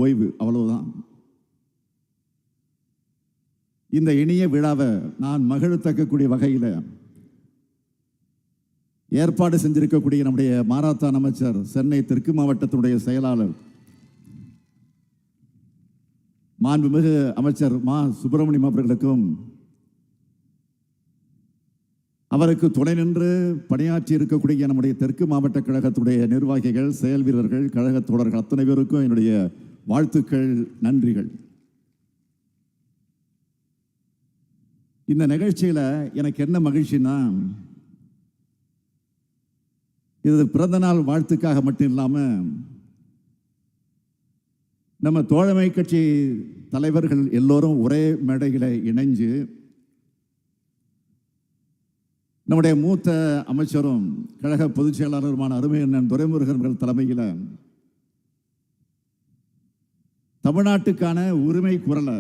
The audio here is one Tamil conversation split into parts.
ஓய்வு, அவ்வளவுதான். இந்த இனிய விழாவை நான் மகிழத்தக்கக்கூடிய வகையில் ஏற்பாடு செஞ்சிருக்கக்கூடிய நம்முடைய மாரத்தான் அமைச்சர், சென்னை தெற்கு மாவட்டத்தினுடைய செயலாளர் மாண்புமிகு அமைச்சர் மா சுப்பிரமணியம் அவர்களுக்கும், அவருக்கு துணை நின்று பணியாற்றி இருக்கக்கூடிய நம்முடைய தெற்கு மாவட்ட கழகத்துடைய நிர்வாகிகள், செயல் வீரர்கள், கழக தோழர்கள் அத்தனை பேருக்கும் என்னுடைய வாழ்த்துக்கள், நன்றிகள். இந்த நிகழ்ச்சியில் எனக்கு என்ன மகிழ்ச்சின்னா, இது பிறந்த நாள் வாழ்த்துக்காக மட்டும் இல்லாமல் நம்ம தோழமை கட்சி தலைவர்கள் எல்லோரும் ஒரே மேடையில் இணைஞ்சு நம்முடைய மூத்த அமைச்சரும் கழக பொதுச் செயலாளருமான அருமை அண்ணன் துரைமுருகன் தலைமையில் தமிழ்நாட்டுக்கான உரிமை குரலை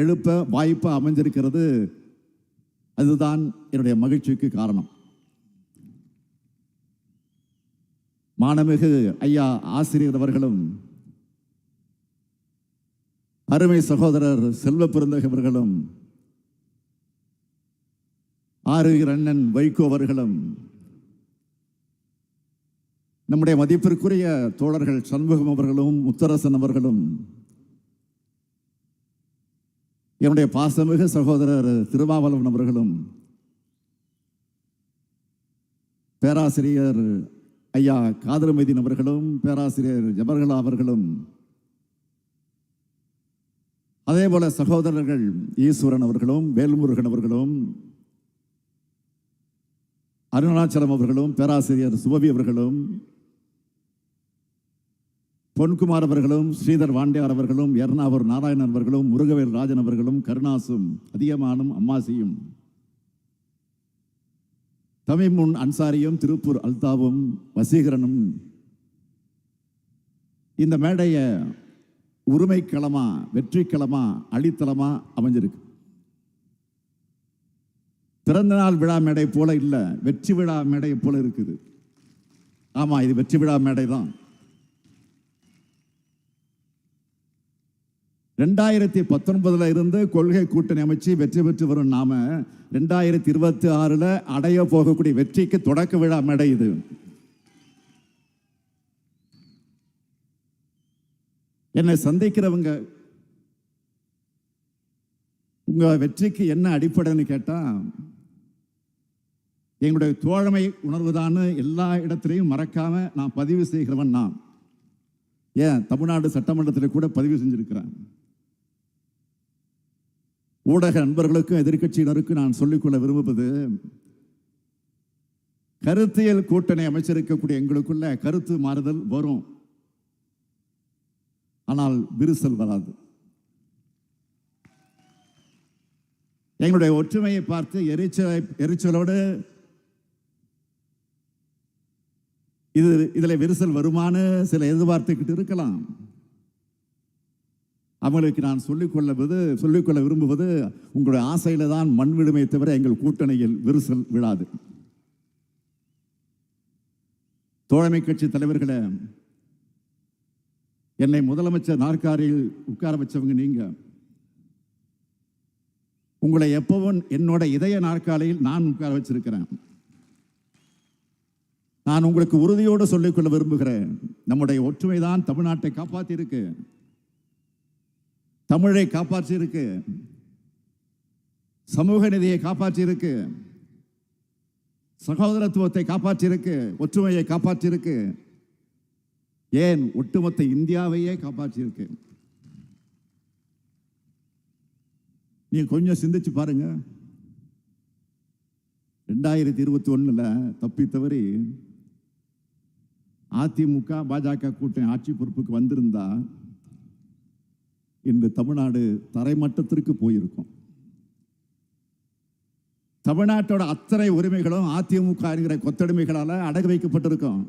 எழுப்ப வாய்ப்பு அமைஞ்சிருக்கிறது. அதுதான் என்னுடைய மகிழ்ச்சிக்கு காரணம். மாண்புமிகு ஐயா ஆசிரியர் அவர்களும், அருமை சகோதரர் செல்வ பெருந்தகை அவர்களும், ஆறுகிற அண்ணன் வைகோ அவர்களும், நம்முடைய மதிப்பிற்குரிய தோழர்கள் சண்முகம் அவர்களும், முத்தரசன் அவர்களும், என்னுடைய பாசமிகு சகோதரர் திருமாவளவன் அவர்களும், பேராசிரியர் ஐயா காதர்மைதீன் அவர்களும், பேராசிரியர் ஜபர்கலா அவர்களும், அதே போல சகோதரர்கள் ஈஸ்வரன் அவர்களும், வேல்முருகன் அவர்களும், அருணாச்சலம் அவர்களும், பேராசிரியர் சுபவி அவர்களும், பொன்குமார் அவர்களும், ஸ்ரீதர் வாண்டியார் அவர்களும், எர்ணாவூர் நாராயணன் அவர்களும், முருகவேல் ராஜன் அவர்களும், கருணாசும், அதியமானும், அம்மாசியும், தமிமுன் அன்சாரியும், திருப்பூர் அல்தாவும், வசீகரனும் இந்த மேடைய உரிமை களமா, வெற்றி களமா, அடித்தளமா அமைஞ்சிருக்கு. பிறந்த நாள் விழா மேடை போல இல்லை, வெற்றி விழா மேடை போல இருக்குது. ஆமா, இது வெற்றி விழா மேடை தான். 2019 இருந்து கொள்கை கூட்டணி அமைச்சு வெற்றி பெற்று வரும் நாம 2026 அடைய போகக்கூடிய வெற்றிக்கு தொடக்க விழா மேடை இது. என்னை சந்திக்கிறவங்க உங்க வெற்றிக்கு என்ன அடிப்படைன்னு கேட்டா, எங்களுடைய தோழமை உணர்வுதான் எல்லா இடத்திலையும் மறக்காம நான் பதிவு செய்கிறவன். நான் ஏன் தமிழ்நாடு சட்டமன்றத்தில் கூட பதிவு செஞ்சிருக்கிறேன். ஊடக நண்பர்களுக்கும் எதிர்கட்சியினருக்கும் நான் சொல்லிக்கொள்ள விரும்புவது, கருத்தியல் கூட்டணி அமைச்சிருக்கக்கூடிய எங்களுக்குள்ள கருத்து மாறுதல் வரும், ஆனால் விரிசல் வராது. எங்களுடைய ஒற்றுமையை பார்த்து எரிச்சலோடு இதுல விரிசல் வருமானு சில எதிர்பார்த்துக்கிட்டு இருக்கலாம். அவங்களுக்கு நான் சொல்லிக்கொள்ள விரும்புவது, உங்களுடைய ஆசையில தான் மண் விடுமே தவிர எங்கள் கூட்டணியில் விரிசல் விழாது. தோழமை கட்சி தலைவர்களே, என்னை முதலமைச்சர் நாற்காலியில் உட்கார வச்சவங்க நீங்க. உங்களை எப்பவும் என்னோட இதய நாற்காலியில் நான் உட்கார வச்சிருக்கிறேன். நான் உங்களுக்கு உறுதியோடு சொல்லிக்கொள்ள விரும்புகிறேன், நம்முடைய ஒற்றுமை தான் தமிழ்நாட்டை காப்பாற்றி இருக்கு, தமிழை காப்பாற்றி இருக்கு, சமூக நீதியை காப்பாற்றி இருக்கு, சகோதரத்துவத்தை காப்பாற்றி இருக்கு, ஒற்றுமையை காப்பாற்றி இருக்கு, ஏன் ஒட்டுமொத்த இந்தியாவையே காப்பாற்றி இருக்கு. நீங்க கொஞ்சம் சிந்திச்சு பாருங்க. 2021 தப்பி தவறி அதிமுக பாஜக கூட்டணி ஆட்சி பொறுப்புக்கு வந்திருந்தா இன்று தமிழ்நாடு தரைமட்டத்திற்கு போயிருக்கும். தமிழ்நாட்டோட அத்தனை உரிமைகளும் அதிமுக என்கிற கொத்தடிமைகளால அடகு வைக்கப்பட்டிருக்கும்.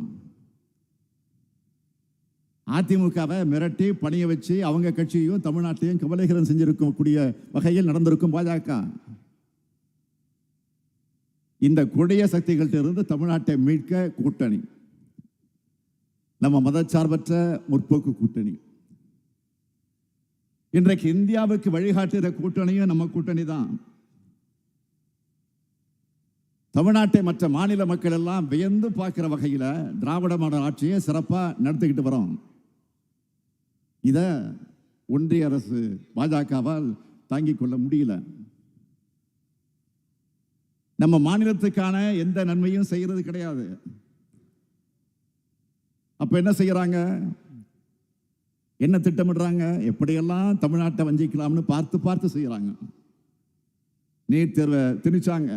அதிமுகவை மிரட்டி பணிய வச்சு அவங்க கட்சியையும் தமிழ்நாட்டையும் கபலீகரம் செஞ்சிருக்கக்கூடிய வகையில் நடந்திருக்கும் பாஜக. இந்த கொடிய சக்திகள்கிட்ட இருந்து தமிழ்நாட்டை மீட்க கூட்டணி, நம்ம மதச்சார்பற்ற முற்போக்கு கூட்டணி, இன்றைக்கு இந்தியாவுக்கு வழிகாட்டுகிற கூட்டணியும் நம்ம கூட்டணி தான். தமிழ்நாட்டை மற்ற மாநில மக்கள் எல்லாம் வியந்து பார்க்கிற வகையில் திராவிட மாடல் ஆட்சியை சிறப்பாக நடத்திக்கிட்டு வரோம். இத ஒன்றிய அரசு பாஜகவால் தாங்கிக் கொள்ள முடியல. நம்ம மாநிலத்துக்கான எந்த நன்மையும் செய்யறது கிடையாது. அப்ப என்ன செய்யறாங்க, என்ன திட்டமிடுறாங்க, எப்படியெல்லாம் தமிழ்நாட்டை வஞ்சிக்கலாம்னு பார்த்து பார்த்து செய்யறாங்க. நீட் தேர்வை திணிச்சாங்க.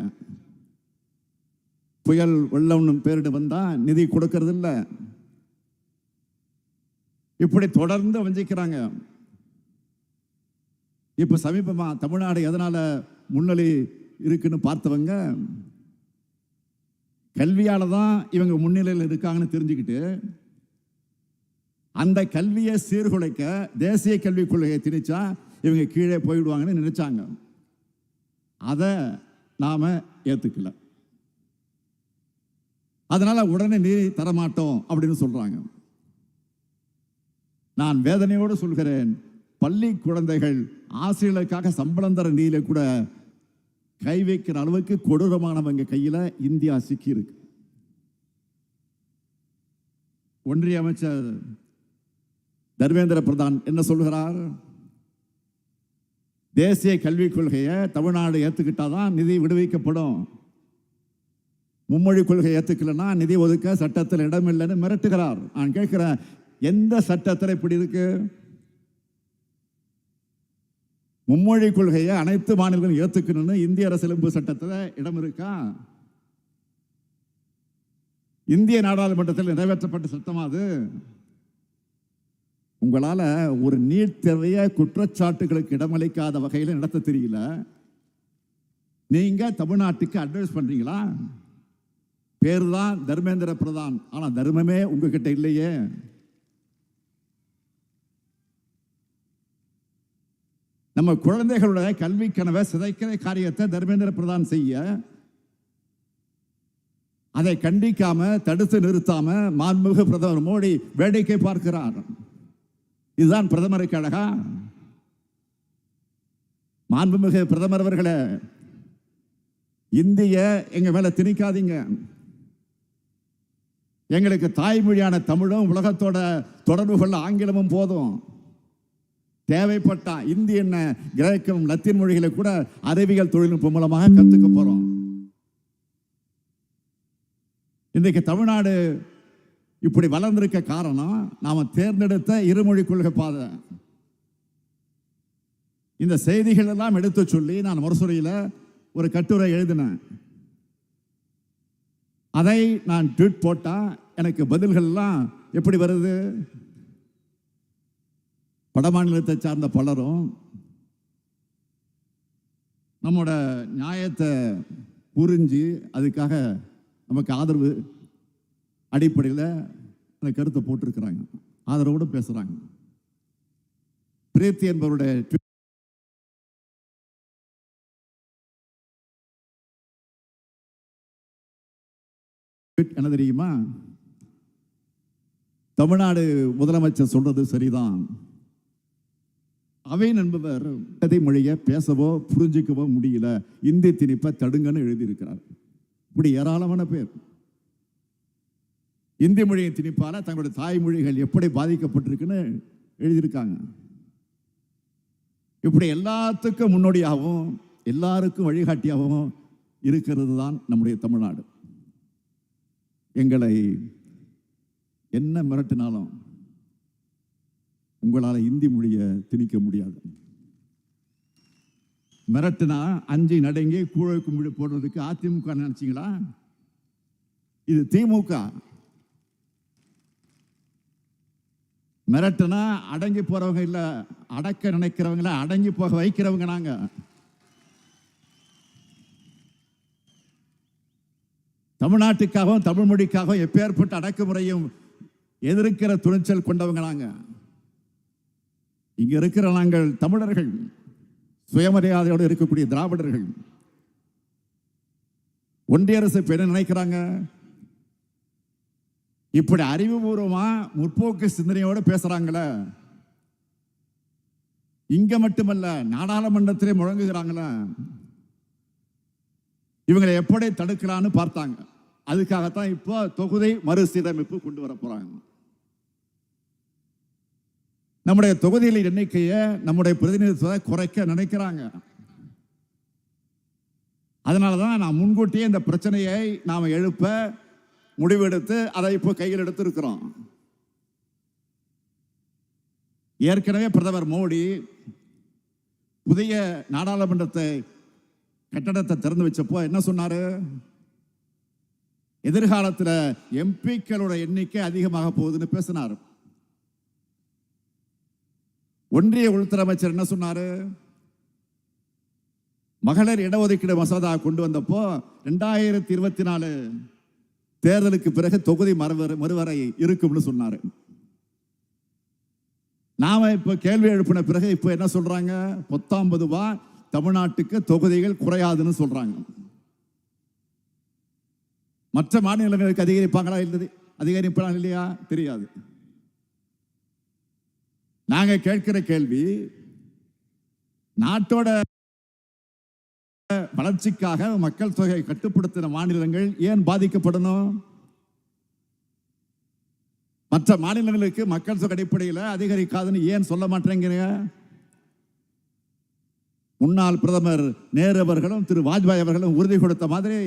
புயல் வெள்ளம்னு பேரிட்டு வந்தா நிதி கொடுக்கறது இல்லை. இப்படி தொடர்ந்து வஞ்சிக்கிறாங்க. இப்ப சமீபமா தமிழ்நாடு எதனால முன்னணி இருக்குன்னு பார்த்தவங்க கல்வியால தான் இவங்க முன்னிலையில் இருக்காங்கன்னு தெரிஞ்சுக்கிட்டு அந்த கல்வியை சீர்குலைக்க தேசிய கல்விக் கொள்கையை திணிச்சா இவங்க கீழே போயிடுவாங்கன்னு நினைச்சாங்க. அதை நாம ஏத்துக்கல. அதனால உடனே நீதி தரமாட்டோம் அப்படின்னு சொல்றாங்க. நான் வேதனையோடு சொல்கிறேன், பள்ளி குழந்தைகள் ஆசிரியர்களுக்காக சம்பளம் தர நீதியில கூட கை வைக்கிற அளவுக்கு கொடூரமானவங்க கையில இந்தியா சிக்கி இருக்கு. ஒன்றிய அமைச்சர் தர்மேந்திர பிரதான் என்ன சொல்கிறார், தேசிய கல்விக் கொள்கையை தமிழ்நாடு ஏத்துக்கிட்டாதான் நிதி விடுவிக்கப்படும், மும்மொழி கொள்கை ஏத்துக்கலன்னா நிதி ஒதுக்க சட்டத்தில் இடம் இல்லைன்னு மிரட்டுகிறார். நான் கேட்கிறேன், எந்த சட்டத்தில் இப்படி இருக்கு? மும்மொழி கொள்கையை அனைத்து மாநிலங்களும் ஏத்துக்கணும்னு இந்திய அரசியலமைப்பு சட்டத்தில் இடம் இருக்கா? இந்திய நாடாளுமன்றத்தில் நிறைவேற்றப்பட்ட சட்டமா அது? உங்களால ஒரு நீட் தேர்வையை குற்றச்சாட்டுகளுக்கு இடமளிக்காத வகையில் நடத்த தெரியல. நீங்க தமிழ்நாட்டுக்கு அட்வைஸ் பண்றீங்களா? பேரு தான் தர்மேந்திர பிரதான், ஆனா தர்மமே உங்ககிட்ட இல்லையே. நம்ம குழந்தைகளுடைய கல்வி கனவை சிதைக்கிற காரியத்தை தர்மேந்திர பிரதான் செய்ய, அதை கண்டிக்காம தடுத்து நிறுத்தாம மாண்புமிகு பிரதமர் மோடி வேடிக்கை பார்க்கிறார். இதுதான் பிரதமருக்கு அழகா? மாண்புமிகு பிரதமர் அவர்களே, இந்திய எங்க மேல திணிக்காதீங்க. எங்களுக்கு தாய்மொழியான தமிழும் உலகத்தோட தொடர்பு கொள்ள ஆங்கிலமும் போதும். தேவைப்பட்டா இந்தி என்ன கிரேக்கம் லத்தீன் மொழிகளை கூட அறிவியல் தொழில்நுட்பம் மூலமாக கத்துக்க போறோம். இன்றைக்கு தமிழ்நாடு இப்படி வளர்ந்திருக்க காரணம் நாம தேர்ந்தெடுத்த இருமொழி கொள்கை பாதை. இந்த செய்திகள் எல்லாம் எடுத்து சொல்லி நான் முரசொலியில் ஒரு கட்டுரை எழுதினேன். அதை நான் ட்வீட் போட்டா எனக்கு பதில்கள் எல்லாம் எப்படி வருது? வடமாநிலத்தை சார்ந்த பலரும் நம்மோட நியாயத்தை புரிஞ்சு அதுக்காக நமக்கு ஆதரவு அடிப்படையில் அந்த கருத்தை போட்டிருக்கிறாங்க, ஆதரவோடு பேசுறாங்க. பிரீத்தி என்பவருடைய என்ன தெரியுமா? தமிழ்நாடு முதலமைச்சர் சொல்றது சரிதான். அவைன் என்பவர் மொழியை பேசவோ புரிஞ்சிக்கவோ முடியல, இந்தி திணிப்பை தடுங்கன்னு எழுதியிருக்கிறார். இப்படி ஏராளமான பேர் இந்தி மொழியை திணிப்பால தங்களுடைய தாய்மொழிகள் எப்படி பாதிக்கப்பட்டிருக்குன்னு எழுதியிருக்காங்க. இப்படி எல்லாத்துக்கும் முன்னோடியாகவும் எல்லாருக்கும் வழிகாட்டியாகவும் இருக்கிறது தான் நம்முடைய தமிழ்நாடு. எங்களை என்ன மிரட்டினாலும் உங்களால் இந்தி மொழியை திணிக்க முடியாது. மிரட்டினா அஞ்சு நடுங்கி கூழக்கு மொழி போடுறதுக்கு அதிமுக நினைச்சிங்களா? இது திமுக. மிரட்டினா அடங்கி போறவங்க இல்ல, அடக்க நினைக்கிறவங்கள அடங்கி போக வைக்கிறவங்க நாங்க. தமிழ்நாட்டுக்காகவும் தமிழ் மொழிக்காகவும் எப்பேற்பட்ட அடக்குமுறையும் எதிர்க்கிற துணிச்சல் கொண்டவங்க நாங்க. இங்க இருக்கிற நாங்கள் தமிழர்கள், சுயமரியாதையோடு இருக்கக்கூடிய திராவிடர்கள். ஒன்றிய அரசு என்ன நினைக்கிறாங்க? இப்படி அறிவுபூர்வமா முற்போக்கு சிந்தனையோடு பேசுறாங்களே, இங்க மட்டுமல்ல, நாடாளுமன்றத்திலே முழங்குகிறாங்களா, இவங்களை எப்படி தடுக்கலான்னு பார்த்தாங்க. அதுக்காகத்தான் இப்போ தொகுதி மறுசீரமைப்பு கொண்டு வர போறாங்க. நம்முடைய தொகுதியில் எண்ணிக்கையை, நம்முடைய பிரதிநிதித்துவத்தை குறைக்க நினைக்கிறாங்க. அதனாலதான் நான் முன்கூட்டியே இந்த பிரச்சனையை நாம எழுப்ப முடிவெடுத்து அதை இப்போ கையில் எடுத்து இருக்கிறோம். ஏற்கனவே பிரதமர் மோடி புதிய நாடாளுமன்றத்தை கட்டடத்தை திறந்து வச்சப்போ என்ன சொன்னாரு? எதிர்காலத்தில் எம்பிக்களோட எண்ணிக்கை அதிகமாக போகுதுன்னு பேசினார். ஒன்றிய உள்துறை அமைச்சர் என்ன சொன்னாரு? மகளிர் இடஒதுக்கீடு மசோதா கொண்டு வந்தப்போ 2024 தேர்தலுக்கு பிறகு தொகுதி மறுவரை இருக்கும்னு சொன்னாரு. நாம இப்ப கேள்வி எழுப்பின பிறகு இப்ப என்ன சொல்றாங்க? 19 தமிழ்நாட்டுக்கு தொகுதிகள் குறையாதுன்னு சொல்றாங்க. மற்ற மாநிலங்களுக்கு அதிகரிப்பாங்களா அதிகரிப்பாங்களா இல்லையா தெரியாது. நாங்க கேட்கிற கேள்வி, நாட்டோட வளர்ச்சிக்காக மக்கள் தொகை கட்டுப்படுத்தின மாநிலங்கள் ஏன் பாதிக்கப்படணும்? மற்ற மாநிலங்களுக்கு மக்கள் தொகை அடிப்படையில் அதிகரிக்காதுன்னு ஏன் சொல்ல மாட்டேங்கிறீங்க? முன்னாள் பிரதமர் நேரு அவர்களும் திரு வாஜ்பாய் அவர்களும் உறுதி கொடுத்த மாதிரி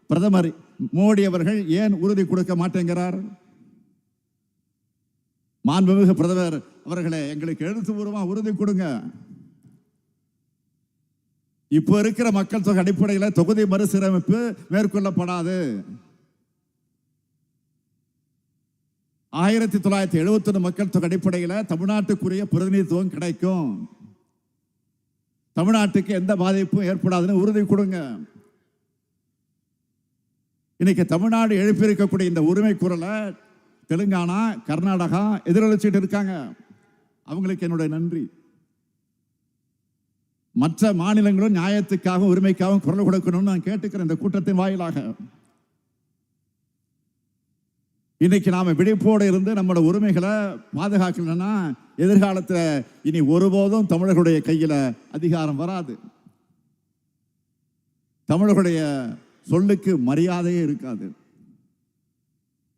பிரதமர் மோடி அவர்கள் ஏன் உறுதி கொடுக்க மாட்டேங்கிறார்? மாண்புமிகு பிரதமர் அவர்களே, எங்களுக்கு எழுத்துப்பூர்வமாக உறுதி கொடுங்க. இப்போ இருக்கிற மக்கள் தொகை அடிப்படையில் தொகுதி மறுசீரமைப்பு மேற்கொள்ளப்படாது. 1971 மக்கள் தொகை அடிப்படையில் தமிழ்நாட்டுக்குரிய பிரதிநிதித்துவம் கிடைக்கும். தமிழ்நாட்டுக்கு எந்த பாதிப்பும் ஏற்படாதுன்னு உறுதி கொடுங்க. இன்னைக்கு தமிழ்நாடு எழுப்பியிருக்கக்கூடிய இந்த உரிமை குரலை தெலுங்கானா, கர்நாடகா எதிரொலிச்சிட்டு இருக்காங்க. அவங்களுக்கு என்னுடைய நன்றி. மற்ற மாநிலங்களும் நியாயத்துக்காகவும் உரிமைக்காகவும் குரல் கொடுக்கணும்னு நான் கேட்டுக்கிறேன். இந்த கூட்டத்தின் வாயிலாக இன்னைக்கு நாம விழிப்போடு இருந்து நம்மளோட உரிமைகளை பாதுகாக்கலன்னா எதிர்காலத்தில் இனி ஒருபோதும் தமிழர்களுடைய கையில அதிகாரம் வராது. தமிழர்களுடைய சொல்லுக்கு மரியாதையே இருக்காது.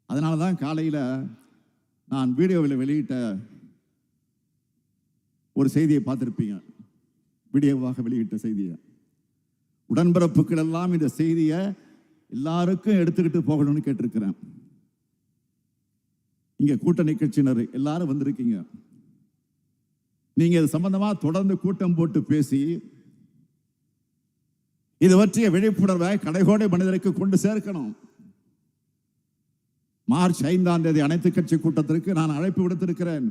அதனாலதான் காலையில் நான் வீடியோவில் வெளியிட்ட ஒரு செய்தியை பார்த்திருப்பீங்க. வீடியோவாக வெளியிட்ட செய்தியை, உடன்பிறப்புகள் எல்லாம் இந்த செய்தியை எல்லாருக்கும் எடுத்துக்கிட்டு போகணும்னு கேட்டிருக்கிறேன். இங்க கூட்டணி கட்சியினர் எல்லாரும் வந்திருக்கீங்க. நீங்க இது சம்பந்தமா தொடர்ந்து கூட்டம் போட்டு பேசி இது பற்றிய விழிப்புணர்வை கடைகோடை மனிதருக்கு கொண்டு சேர்க்கணும். மார்ச் 5ஆம் தேதி அனைத்து கட்சி கூட்டத்திற்கு நான் அழைப்பு விடுத்திருக்கிறேன்.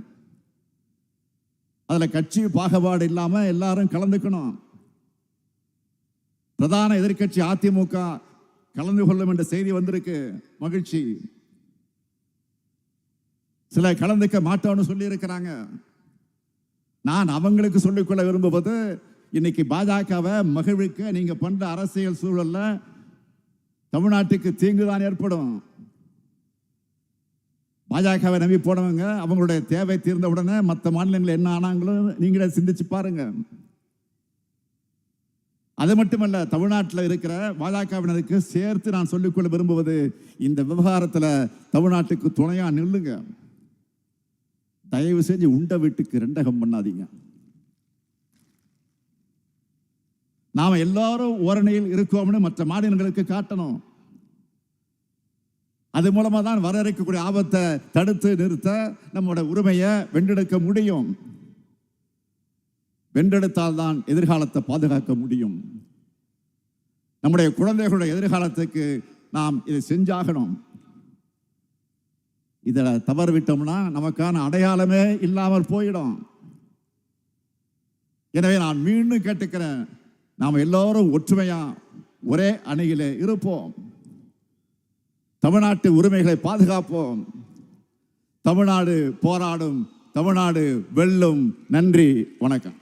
அதுல கட்சி பாகுபாடு இல்லாம எல்லாரும் கலந்துக்கணும். பிரதான எதிர்கட்சி அதிமுக கலந்து கொள்ளும் என்ற செய்தி வந்திருக்கு, மகிழ்ச்சி. சில கலந்துக்க மாட்டோம்னு சொல்லி இருக்கிறாங்க. நான் அவங்களுக்கு சொல்லிக்கொள்ள விரும்புவது, இன்னைக்கு பாஜகவை மகிழ்விக்க நீங்க பண்ற அரசியல் சூழல்ல தமிழ்நாட்டுக்கு தீங்குதான் ஏற்படும். பாஜகவை நம்பி போனவங்க அவங்களுடைய தேவை தீர்ந்த உடனே மற்ற மாநிலங்கள் என்ன ஆனாங்களும் நீங்களே சிந்திச்சு பாருங்க. அது மட்டுமல்ல, தமிழ்நாட்டில் இருக்கிற பாஜகவினருக்கு சேர்த்து நான் சொல்லிக்கொள்ள விரும்புவது, இந்த விவகாரத்தில் தமிழ்நாட்டுக்கு துணையா நில்லுங்க. தயவு செஞ்சு உண்ட வீட்டுக்கு ரெண்டகம் பண்ணாதீங்க. நாம எல்லாரும் ஓரணியில் இருக்கோம்னு மற்ற மாநிலங்களுக்கு காட்டணும். அது மூலமா தான் வர இருக்கக்கூடிய ஆபத்தை தடுத்து நிறுத்த நம்மோட உரிமையை வென்றெடுக்க முடியும். வென்றெடுத்தால் தான் எதிர்காலத்தை பாதுகாக்க முடியும். நம்முடைய குழந்தைகளுடைய எதிர்காலத்துக்கு நாம் இதை செஞ்சாகணும். இதில் தவறு விட்டோம்னா நமக்கான அடையாளமே இல்லாமல் போயிடும். எனவே நான் மீண்டும் கேட்டுக்கிறேன், நாம் எல்லோரும் ஒற்றுமையா ஒரே அணியிலே இருப்போம். தமிழ்நாட்டு உரிமைகளை பாதுகாப்போம். தமிழ்நாடு போராடும், தமிழ்நாடு வெல்லும். நன்றி, வணக்கம்.